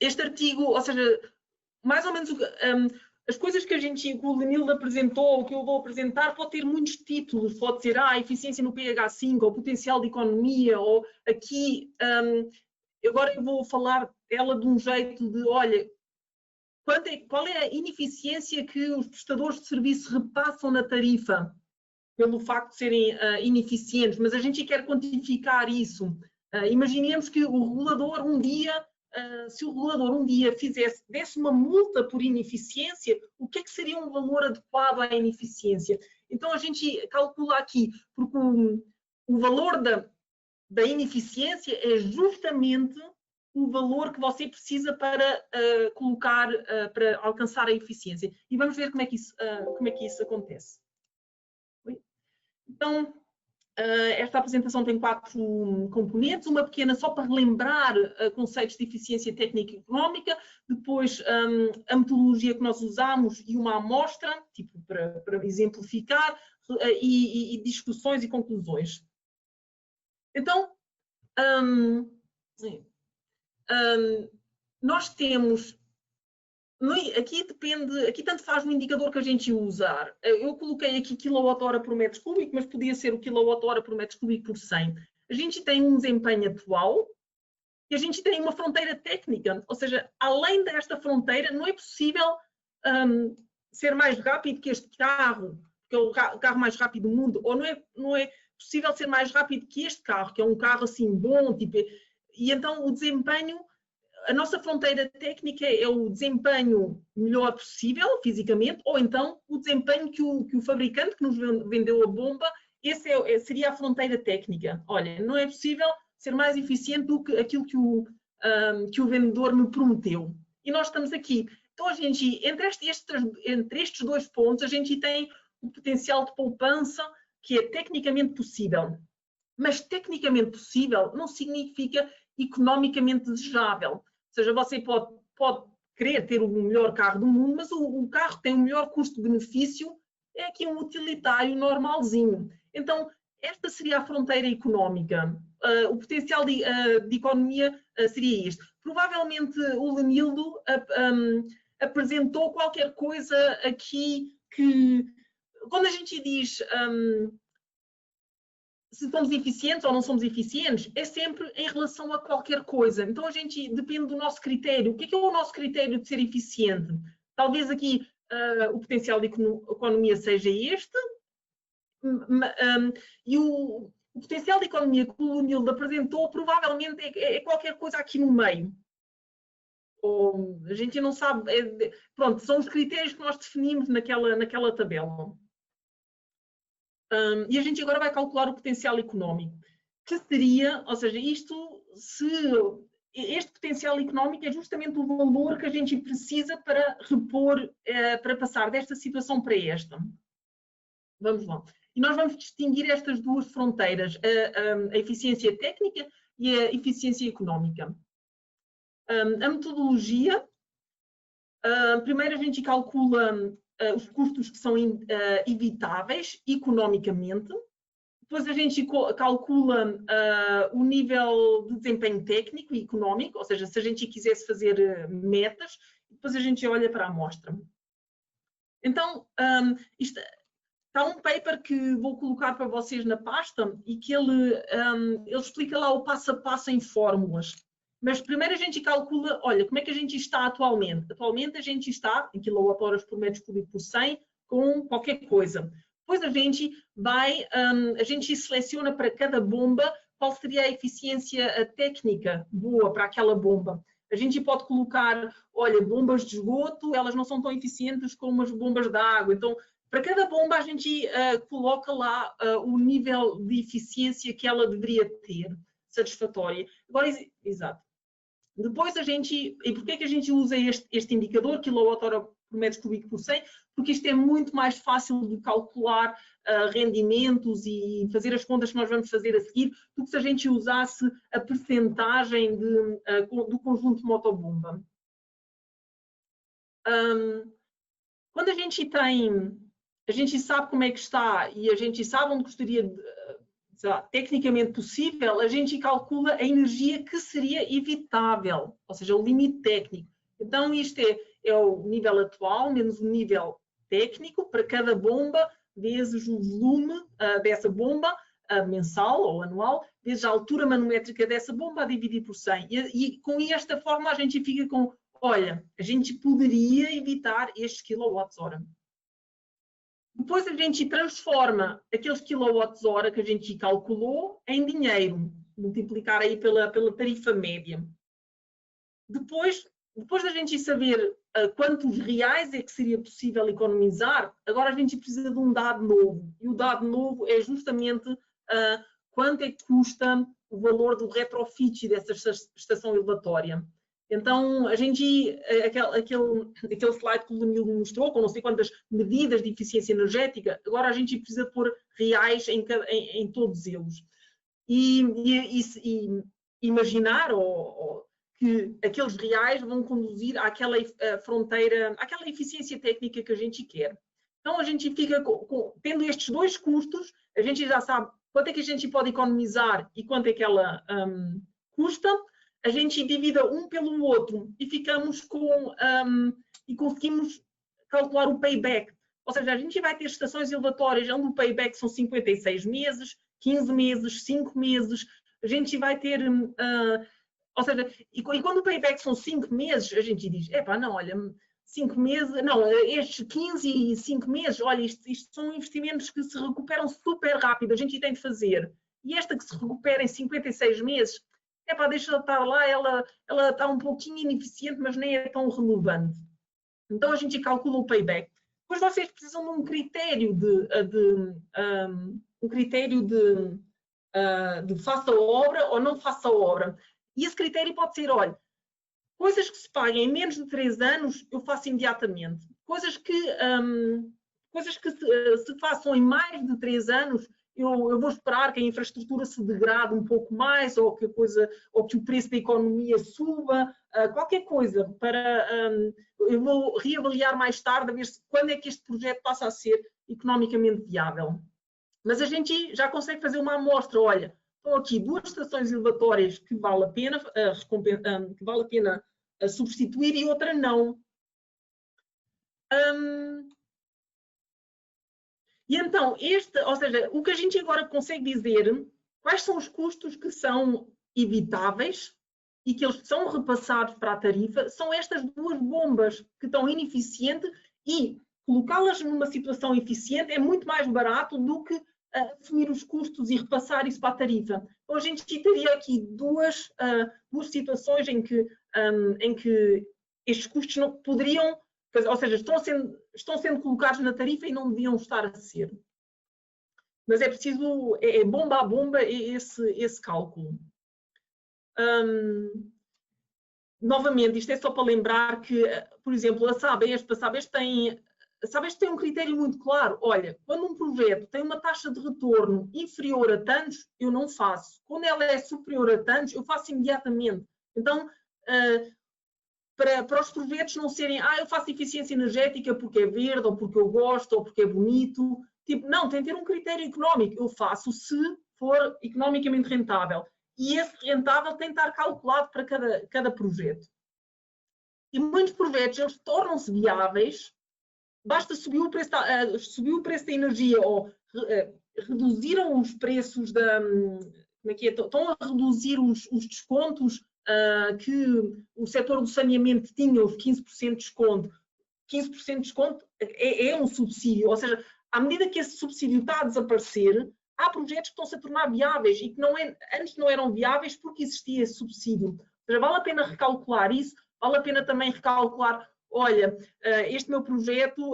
este artigo, ou seja, mais ou menos as coisas que o Lenildo apresentou, o que eu vou apresentar, pode ter muitos títulos, pode ser eficiência no pH5, ou potencial de economia, ou aqui, agora eu vou falar ela de um jeito de, olha, qual é a ineficiência que os prestadores de serviço repassam na tarifa, pelo facto de serem ineficientes, mas a gente quer quantificar isso. Imaginemos que o regulador um dia, se o regulador um dia desse uma multa por ineficiência, o que é que seria um valor adequado à ineficiência? Então a gente calcula aqui, porque o valor da ineficiência é justamente o valor que você precisa para colocar, para alcançar a eficiência. E vamos ver como é que isso acontece. Então, esta apresentação tem 4 componentes, uma pequena só para relembrar conceitos de eficiência técnica e económica, depois a metodologia que nós usamos e uma amostra, tipo para exemplificar, e discussões e conclusões. Então, nós temos, aqui tanto faz no indicador que a gente usar. Eu coloquei aqui kWh por metro cúbico, mas podia ser o kWh por metro cúbico por 100. A gente tem um desempenho atual e a gente tem uma fronteira técnica, ou seja, além desta fronteira não é possível ser mais rápido que este carro, que é o carro mais rápido do mundo, ou não é possível ser mais rápido que este carro, que é um carro assim bom, tipo, e então o desempenho, a nossa fronteira técnica é o desempenho melhor possível, fisicamente, ou então o desempenho que o fabricante que nos vendeu a bomba, seria a fronteira técnica. Olha, não é possível ser mais eficiente do que aquilo que o vendedor me prometeu. E nós estamos aqui. Então, a gente, entre estes 2 pontos, a gente tem o potencial de poupança que é tecnicamente possível. Mas tecnicamente possível não significa economicamente desejável. Ou seja, você pode querer ter o melhor carro do mundo, mas o carro que tem o melhor custo-benefício é aqui um utilitário normalzinho. Então, esta seria a fronteira económica. O potencial de economia seria este. Provavelmente o Lenildo apresentou qualquer coisa aqui que, quando a gente diz se somos eficientes ou não somos eficientes, é sempre em relação a qualquer coisa. Então, a gente depende do nosso critério. O que é o nosso critério de ser eficiente? Talvez aqui o potencial de economia seja este, e o potencial de economia que o Lenildo apresentou provavelmente é qualquer coisa aqui no meio. Ou, a gente não sabe. Pronto, são os critérios que nós definimos naquela tabela. E a gente agora vai calcular o potencial económico, que seria, ou seja, este potencial económico é justamente o valor que a gente precisa para repor, para passar desta situação para esta. Vamos lá. E nós vamos distinguir estas 2 fronteiras, a eficiência técnica e a eficiência económica. A metodologia, primeiro a gente calcula os custos que são evitáveis economicamente. Depois a gente calcula o nível de desempenho técnico e económico, ou seja, se a gente quisesse fazer metas, depois a gente olha para a amostra. Então, está um paper que vou colocar para vocês na pasta e que ele explica lá o passo a passo em fórmulas. Mas primeiro a gente calcula, olha, como é que a gente está atualmente? Atualmente a gente está em kWh por metro cúbico por 100 com qualquer coisa. Depois a gente seleciona para cada bomba qual seria a eficiência técnica boa para aquela bomba. A gente pode colocar, olha, bombas de esgoto, elas não são tão eficientes como as bombas de água. Então, para cada bomba a gente coloca lá o nível de eficiência que ela deveria ter, satisfatória. Agora, exato. Depois e porquê que a gente usa este indicador, kWh por metro cúbico por 100? Porque isto é muito mais fácil de calcular rendimentos e fazer as contas que nós vamos fazer a seguir, do que se a gente usasse a percentagem do conjunto motobomba. Quando a gente sabe como é que está e a gente sabe onde gostaria de tecnicamente possível, a gente calcula a energia que seria evitável, ou seja, o limite técnico. Então, isto é o nível atual, menos o nível técnico, para cada bomba, vezes o volume dessa bomba, mensal ou anual, vezes a altura manométrica dessa bomba, a dividir por 100. E com esta forma a gente fica com, olha, a gente poderia evitar estes quilowatts-hora. Depois a gente transforma aqueles quilowatts-hora que a gente calculou em dinheiro, multiplicar aí pela tarifa média. Depois da gente saber quantos reais é que seria possível economizar, agora a gente precisa de um dado novo. E o dado novo é justamente quanto é que custa o valor do retrofit dessa estação elevatória. Então, a gente, aquele slide que o Danilo mostrou, com não sei quantas medidas de eficiência energética, agora a gente precisa pôr reais em todos eles. E imaginar que aqueles reais vão conduzir àquela fronteira, àquela eficiência técnica que a gente quer. Então, a gente fica tendo estes dois custos, a gente já sabe quanto é que a gente pode economizar e quanto é que ela custa. A gente divide um pelo outro e ficamos e conseguimos calcular o payback. Ou seja, a gente vai ter estações elevatórias onde o payback são 56 meses, 15 meses, 5 meses. A gente vai ter... ou seja, e quando o payback são 5 meses, a gente diz, epá, não, olha, 5 meses, não, estes 15 e 5 meses, olha, isto são investimentos que se recuperam super rápido, a gente tem de fazer. E esta que se recupera em 56 meses, epá, deixa de estar lá, ela está um pouquinho ineficiente, mas nem é tão relevante. Então a gente calcula o payback. Depois vocês precisam de um critério de faça a obra ou não faça a obra. E esse critério pode ser, olha, coisas que se paguem em menos de 3 anos, eu faço imediatamente. Coisas que se façam em mais de 3 anos, eu vou esperar que a infraestrutura se degrade um pouco mais, ou que o preço da economia suba, qualquer coisa, eu vou reavaliar mais tarde, a ver quando é que este projeto passa a ser economicamente viável. Mas a gente já consegue fazer uma amostra, olha, estão aqui 2 estações elevatórias que vale a pena, substituir e outra não. E então, ou seja, o que a gente agora consegue dizer, quais são os custos que são evitáveis e que eles são repassados para a tarifa, são estas 2 bombas que estão ineficientes e colocá-las numa situação eficiente é muito mais barato do que assumir os custos e repassar isso para a tarifa. Então, a gente teria aqui duas situações em que estes custos não poderiam, ou seja, estão sendo colocados na tarifa e não deviam estar a ser. Mas é preciso, é bomba a bomba esse cálculo. Novamente, isto é só para lembrar que, por exemplo, a Sabesp tem um critério muito claro. Olha, quando um projeto tem uma taxa de retorno inferior a tantos, eu não faço. Quando ela é superior a tantos, eu faço imediatamente. Então, para os projetos não serem, eu faço eficiência energética porque é verde, ou porque eu gosto, ou porque é bonito. Tipo, não, tem que ter um critério económico. Eu faço se for economicamente rentável. E esse rentável tem que estar calculado para cada projeto. E muitos projetos, eles tornam-se viáveis, basta subir o preço da energia ou reduziram os preços estão a reduzir os descontos que o setor do saneamento tinha, os 15% de desconto. 15% de desconto é um subsídio, ou seja, à medida que esse subsídio está a desaparecer, há projetos que estão-se a tornar viáveis e que antes não eram viáveis porque existia esse subsídio. Ou seja, vale a pena recalcular isso, vale a pena também recalcular, olha, este meu projeto,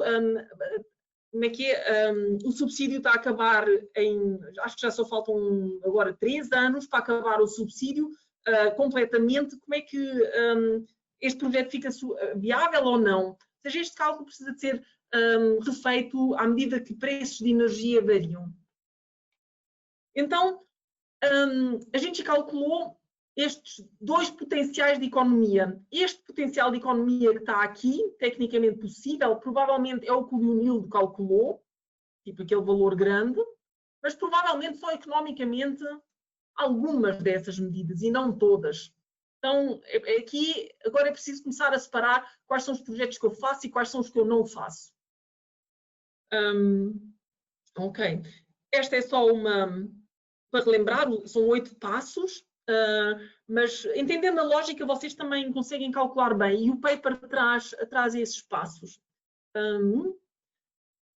o subsídio está a acabar acho que já só faltam agora 3 anos para acabar o subsídio completamente, como é que este projeto fica viável ou não? Ou seja, este cálculo precisa de ser refeito à medida que preços de energia variam. Então, a gente calculou estes 2 potenciais de economia. Este potencial de economia que está aqui, tecnicamente possível, provavelmente é o que o Leonildo calculou, tipo aquele valor grande. mas provavelmente só economicamente algumas dessas medidas e não todas. Então, aqui agora é preciso começar a separar quais são os projetos que eu faço e quais são os que eu não faço. Ok. Esta é só uma, para relembrar, são 8 passos, mas entendendo a lógica, vocês também conseguem calcular bem, e o paper traz esses passos.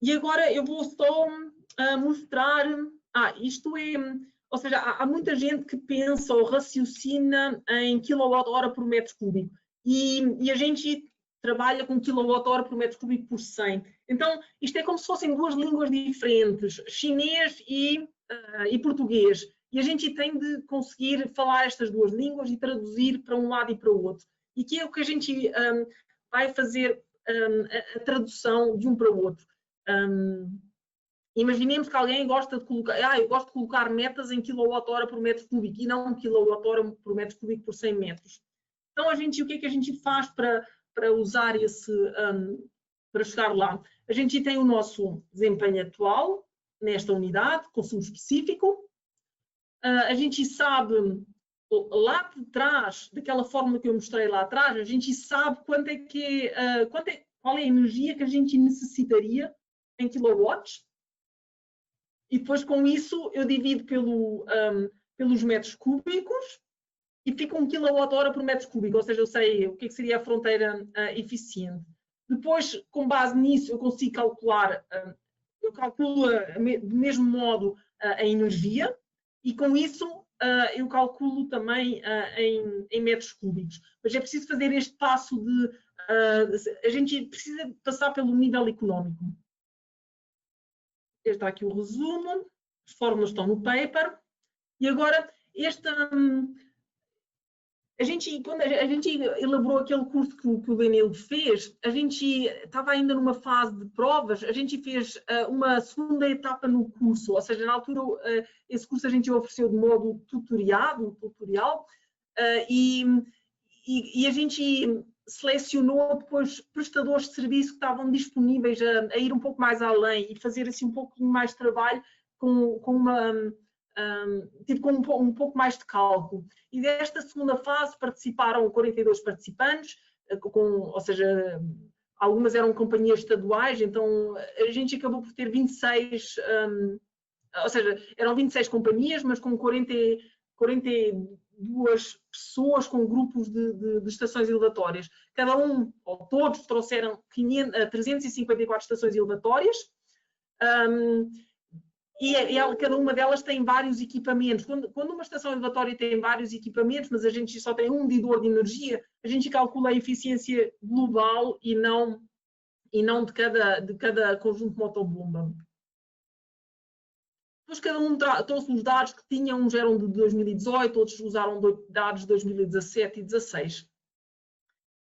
E agora eu vou só mostrar, isto é, ou seja, há muita gente que pensa ou raciocina em kWh por metro cúbico, e a gente trabalha com kWh por metro cúbico por 100. Então, isto é como se fossem duas línguas diferentes, chinês e português. E a gente tem de conseguir falar estas duas línguas e traduzir para um lado e para o outro. E que é o que a gente vai fazer a tradução de um para o outro. Imaginemos que alguém gosta de colocar, eu gosto de colocar metas em kWh por metro cúbico e não kWh por metro cúbico por 100 metros. Então, o que é que a gente faz para usar esse, para chegar lá? A gente tem o nosso desempenho atual nesta unidade, consumo específico. A gente sabe, lá de trás, daquela fórmula que eu mostrei lá atrás, a gente sabe qual é a energia que a gente necessitaria em kilowatts. E depois, com isso, eu divido pelos metros cúbicos e fica 1 kWh por metro cúbico, ou seja, eu sei o que é que seria a fronteira eficiente. Depois, com base nisso, eu consigo calcular, eu calculo do mesmo modo a energia e com isso eu calculo também em metros cúbicos. Mas é preciso fazer este passo de... a gente precisa passar pelo nível económico. Este está aqui o resumo, as fórmulas estão no paper. E agora, quando a gente elaborou aquele curso que o Danilo fez, a gente estava ainda numa fase de provas, a gente fez uma segunda etapa no curso, ou seja, na altura esse curso a gente ofereceu de modo tutorial, e a gente selecionou depois prestadores de serviço que estavam disponíveis a ir um pouco mais além e fazer assim um pouco mais de trabalho com um pouco mais de cálculo. E desta segunda fase participaram 42 participantes, ou seja, algumas eram companhias estaduais, então a gente acabou por ter 26, ou seja, eram 26 companhias, mas com 42 pessoas com grupos de estações elevatórias. Cada um, ou todos, trouxeram 354 estações elevatórias, e cada uma delas tem vários equipamentos. Quando uma estação elevatória tem vários equipamentos, mas a gente só tem um medidor de energia, a gente calcula a eficiência global e não de cada conjunto de motobomba. Depois cada um trouxe os dados que tinham, uns eram de 2018, outros usaram dados de 2017 e 2016.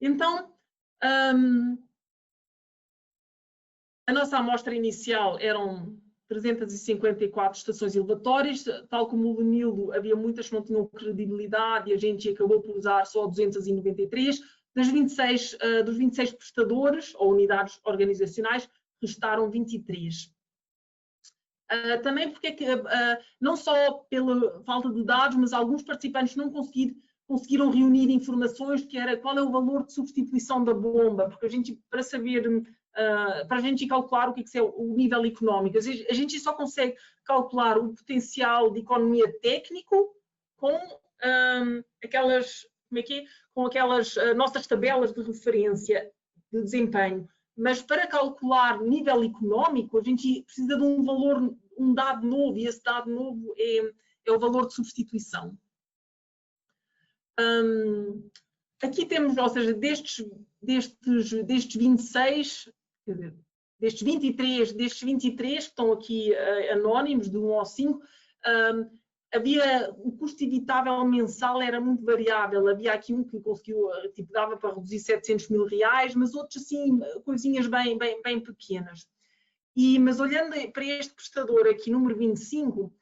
Então, a nossa amostra inicial eram 354 estações elevatórias, tal como o Danilo, havia muitas que não tinham credibilidade e a gente acabou por usar só 293. Dos 26 prestadores ou unidades organizacionais, restaram 23. Também porque não só pela falta de dados, mas alguns participantes não conseguiram reunir informações que era qual é o valor de substituição da bomba, porque a gente, para a gente calcular o que é o nível económico, a gente só consegue calcular o potencial de economia técnico com aquelas nossas tabelas de referência de desempenho. Mas para calcular nível económico, a gente precisa de um dado novo, e esse dado novo é o valor de substituição. Aqui temos, ou seja, destes 26, quer dizer, destes 23 que estão aqui anónimos, de 1 ao 5, o custo evitável mensal era muito variável. Havia aqui um que conseguiu, dava para reduzir 700 mil reais, mas outros assim, coisinhas bem pequenas. Mas olhando para este prestador aqui, número 25,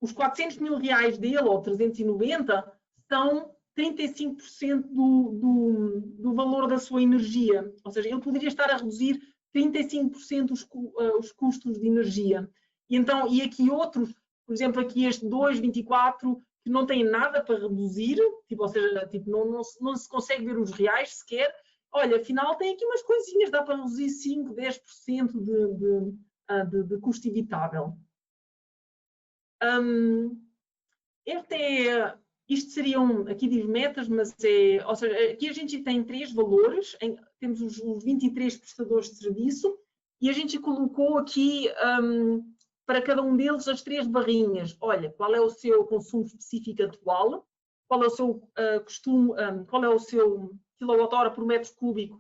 os 400 mil reais dele, ou 390, são 35% do valor da sua energia. Ou seja, ele poderia estar a reduzir 35% os custos de energia. E aqui outros, por exemplo, aqui este 2,24, que não tem nada para reduzir, tipo, ou seja, tipo, não se consegue ver os reais sequer. Olha, afinal tem aqui umas coisinhas, dá para reduzir 5, 10% de custo evitável. Isto seriam, aqui diz metas, mas ou seja, aqui a gente tem 3 valores, temos os 23 prestadores de serviço, e a gente colocou aqui para cada um deles as 3 barrinhas. Olha, qual é o seu consumo específico atual, qual é o seu qual é o seu quilowatt-hora por metro cúbico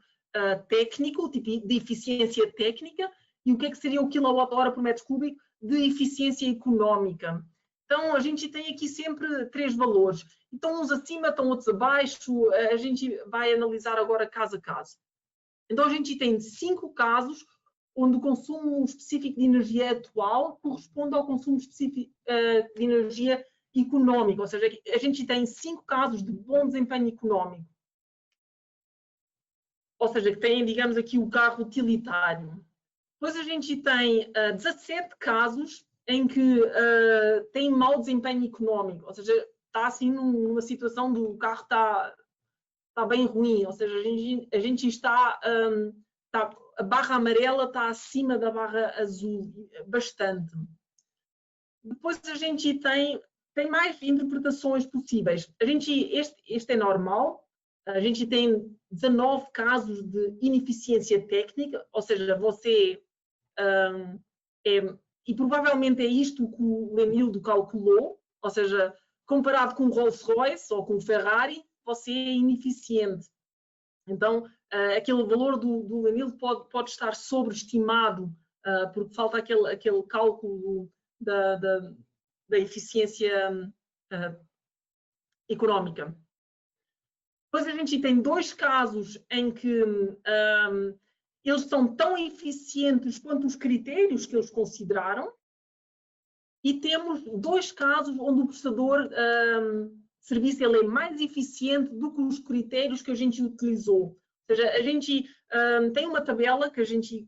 técnico, tipo de eficiência técnica, e o que é que seria o quilowatt-hora por metro cúbico de eficiência económica. Então, a gente tem aqui sempre 3 valores. Então, uns acima, estão outros abaixo. A gente vai analisar agora caso a caso. Então, a gente tem 5 casos onde o consumo específico de energia atual corresponde ao consumo específico de energia económica. Ou seja, a gente tem 5 casos de bom desempenho económico. Ou seja, que tem, digamos aqui, o carro utilitário. Depois a gente tem 17 casos em que tem mau desempenho económico, ou seja, está assim numa situação do carro está bem ruim, ou seja, a gente está a barra amarela está acima da barra azul, bastante. Depois a gente tem mais interpretações possíveis. Este é normal, a gente tem 19 casos de ineficiência técnica, ou seja, você e provavelmente é isto que o Lenildo calculou, ou seja, comparado com o Rolls-Royce ou com o Ferrari, você é ineficiente. Então, aquele valor do Lenildo pode estar sobreestimado, porque falta aquele cálculo da eficiência económica. Depois a gente tem 2 casos em que eles são tão eficientes quanto os critérios que eles consideraram, e temos 2 casos onde o prestador de serviço ele é mais eficiente do que os critérios que a gente utilizou. Ou seja, a gente tem uma tabela que a gente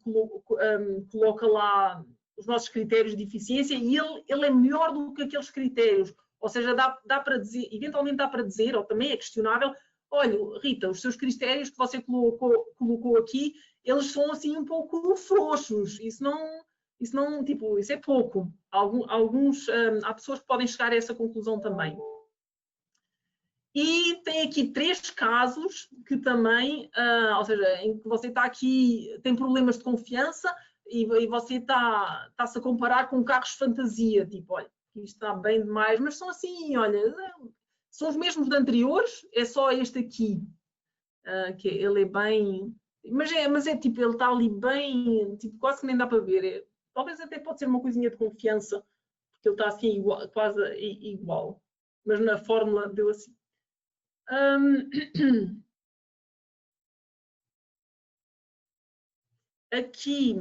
coloca lá os nossos critérios de eficiência, e ele é melhor do que aqueles critérios. Ou seja, dá para dizer, eventualmente dá para dizer, ou também é questionável, olha, Rita, os seus critérios que você colocou aqui, eles são assim um pouco frouxos, isso é pouco. Há pessoas que podem chegar a essa conclusão também. E tem aqui 3 casos que também, ou seja, em que você está aqui, tem problemas de confiança e você está-se a comparar com carros fantasia, tipo, olha, isto está bem demais, mas são assim, olha, são os mesmos de anteriores, é só este aqui, que ele é bem... Mas é tipo, ele está ali bem, tipo, quase que nem dá para ver. Talvez até pode ser uma coisinha de confiança, porque ele está assim igual, quase igual. Mas na fórmula deu assim. Aqui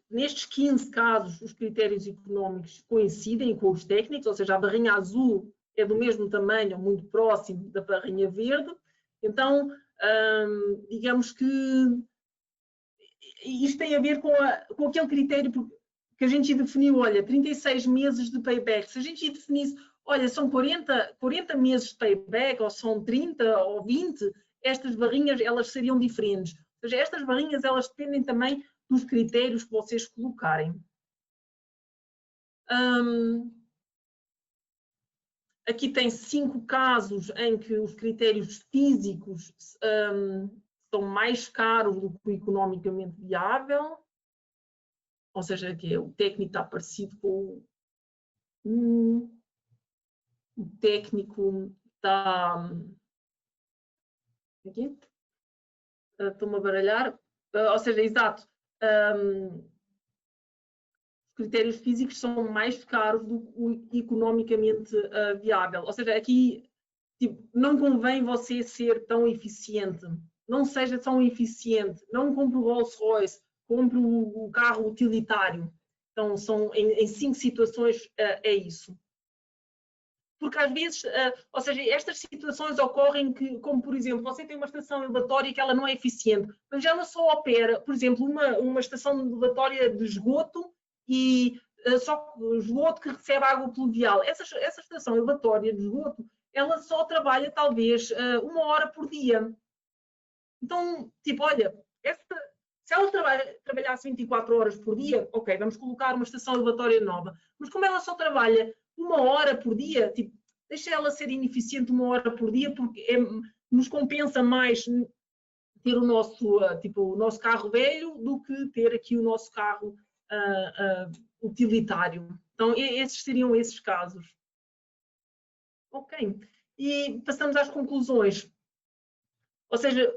nestes 15 casos, os critérios económicos coincidem com os técnicos, ou seja, a barrinha azul é do mesmo tamanho, ou muito próximo da barrinha verde. Então, digamos que isto tem a ver com aquele critério que a gente definiu, olha, 36 meses de payback. Se a gente definisse, olha, são 40 meses de payback, ou são 30 ou 20, estas barrinhas elas seriam diferentes. Ou seja, estas barrinhas elas dependem também dos critérios que vocês colocarem. Aqui tem 5 casos em que os critérios físicos são mais caros do que o economicamente viável, ou seja, que o técnico está parecido com o técnico está aqui, estou-me a baralhar, ou seja, exato, os critérios físicos são mais caros do que o economicamente viável, ou seja, aqui tipo, não convém você ser tão eficiente, não seja tão eficiente, não compre o Rolls-Royce, compre o carro utilitário. Então, são em 5 situações é isso. porque às vezes, ou seja, estas situações ocorrem que, como por exemplo, você tem uma estação elevatória que ela não é eficiente, mas ela só opera, por exemplo, uma estação elevatória de esgoto e só esgoto que recebe água pluvial. Essa estação elevatória de esgoto, ela só trabalha talvez 1 hora por dia. Então, tipo, olha, se ela trabalhasse 24 horas por dia, ok, vamos colocar uma estação elevatória nova. Mas como ela só trabalha 1 hora por dia, tipo, deixa ela ser ineficiente 1 hora por dia, porque nos compensa mais ter o nosso carro velho do que ter aqui o nosso carro utilitário. Então, esses seriam esses casos. Ok. E passamos às conclusões. Ou seja,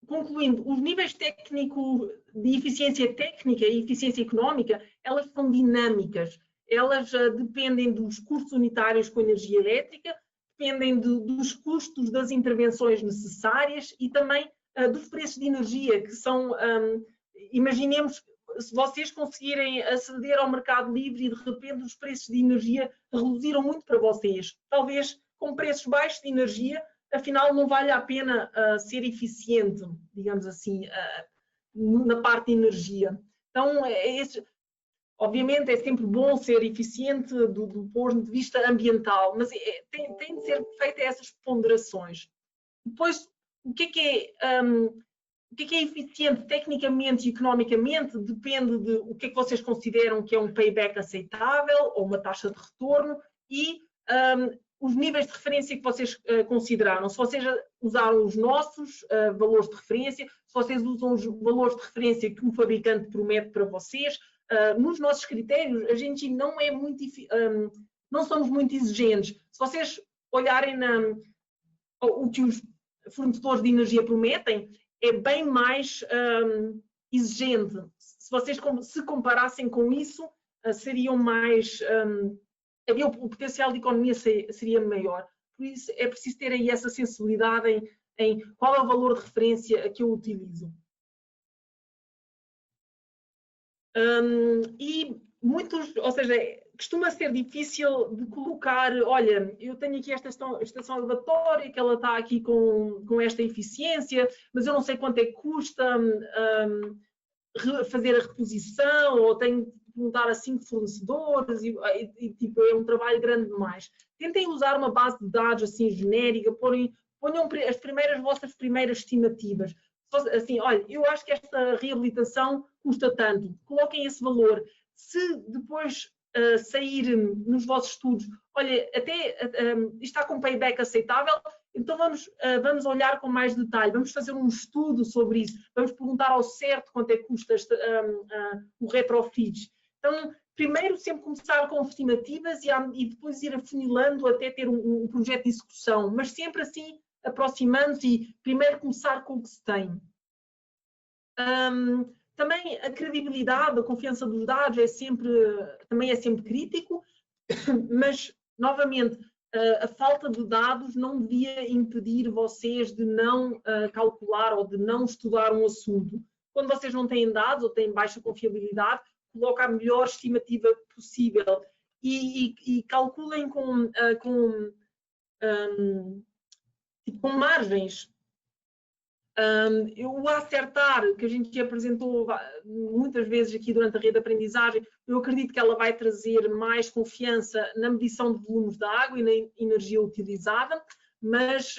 concluindo, os níveis técnicos de eficiência técnica e eficiência económica, elas são dinâmicas. Elas dependem dos custos unitários com energia elétrica, dependem dos custos das intervenções necessárias e também dos preços de energia, que são, imaginemos, se vocês conseguirem aceder ao mercado livre e de repente os preços de energia reduziram muito para vocês, talvez com preços baixos de energia, afinal não vale a pena ser eficiente, digamos assim, na parte de energia. Então, obviamente é sempre bom ser eficiente do ponto de vista ambiental, mas tem de ser feitas essas ponderações. Depois, o que é eficiente tecnicamente e economicamente depende de o que é que vocês consideram que é um payback aceitável ou uma taxa de retorno e os níveis de referência que vocês consideraram. Se vocês usaram os nossos valores de referência, se vocês usam os valores de referência que o fabricante promete para vocês, nos nossos critérios, a gente não é muito, não somos muito exigentes. Se vocês olharem o que os fornecedores de energia prometem, é bem mais exigente. Se vocês se comparassem com isso, seriam mais... o potencial de economia seria maior. Por isso, é preciso ter aí essa sensibilidade em qual é o valor de referência que eu utilizo. E muitos, ou seja, costuma ser difícil de colocar, olha, eu tenho aqui esta estação elevatória, que ela está aqui com esta eficiência, mas eu não sei quanto é que custa fazer a reposição, ou tenho de perguntar a 5 fornecedores, e tipo, é um trabalho grande demais. Tentem usar uma base de dados assim genérica, ponham as vossas primeiras estimativas. Assim, olha, eu acho que esta reabilitação custa tanto, coloquem esse valor. Se depois sair nos vossos estudos, olha, até está com payback aceitável, então vamos olhar com mais detalhe, vamos fazer um estudo sobre isso, vamos perguntar ao certo quanto é que custa o retrofit. Então, primeiro sempre começar com estimativas e depois ir afunilando até ter um projeto de execução, mas sempre assim aproximando-se e primeiro começar com o que se tem. Também a credibilidade, a confiança dos dados também é sempre crítico, mas, novamente, a falta de dados não devia impedir vocês de não calcular ou de não estudar um assunto. Quando vocês não têm dados ou têm baixa confiabilidade, coloca a melhor estimativa possível e calculem com margens. O acertar, que a gente apresentou muitas vezes aqui durante a rede de aprendizagem, eu acredito que ela vai trazer mais confiança na medição de volumes de água e na energia utilizada, mas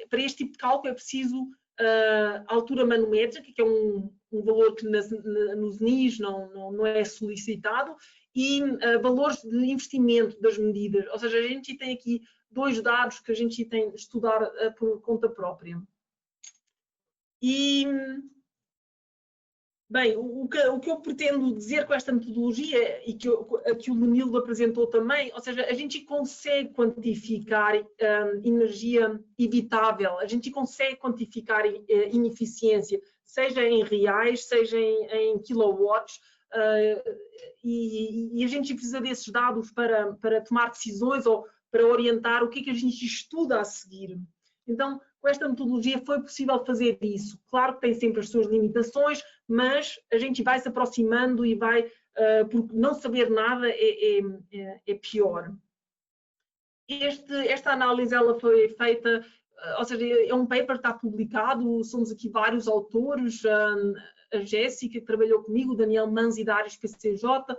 para este tipo de cálculo é preciso altura manométrica, que é um valor que nos NIS não é solicitado, e valores de investimento das medidas. Ou seja, a gente tem aqui 2 dados que a gente tem de estudar por conta própria. E, bem, o que eu pretendo dizer com esta metodologia e que o Lenildo apresentou também, ou seja, a gente consegue quantificar energia evitável, a gente consegue quantificar ineficiência, seja em reais, seja em kilowatts, e a gente precisa desses dados para tomar decisões ou para orientar o que é que a gente estuda a seguir. Então, com esta metodologia foi possível fazer isso. Claro que tem sempre as suas limitações, mas a gente vai se aproximando e vai porque não saber nada é pior. Esta análise ela foi feita, ou seja, é um paper que está publicado, somos aqui vários autores, a Jéssica, que trabalhou comigo, o Daniel Manzi da Ares PCJ,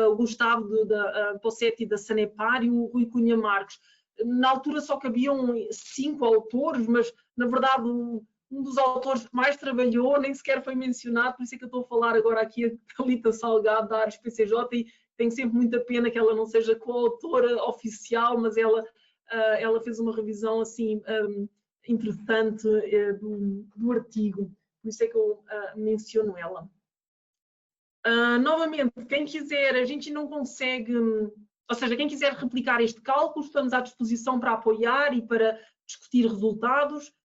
o Gustavo da Possetti da Sanepar e o Rui Cunha Marques. Na altura só cabiam 5 autores, mas na verdade um dos autores que mais trabalhou nem sequer foi mencionado, por isso é que eu estou a falar agora aqui a Thalita Salgado da Ares PCJ, e tenho sempre muita pena que ela não seja coautora oficial, mas ela fez uma revisão assim interessante do artigo, por isso é que eu menciono ela. Novamente, quem quiser, a gente não consegue, ou seja, quem quiser replicar este cálculo, estamos à disposição para apoiar e para discutir resultados.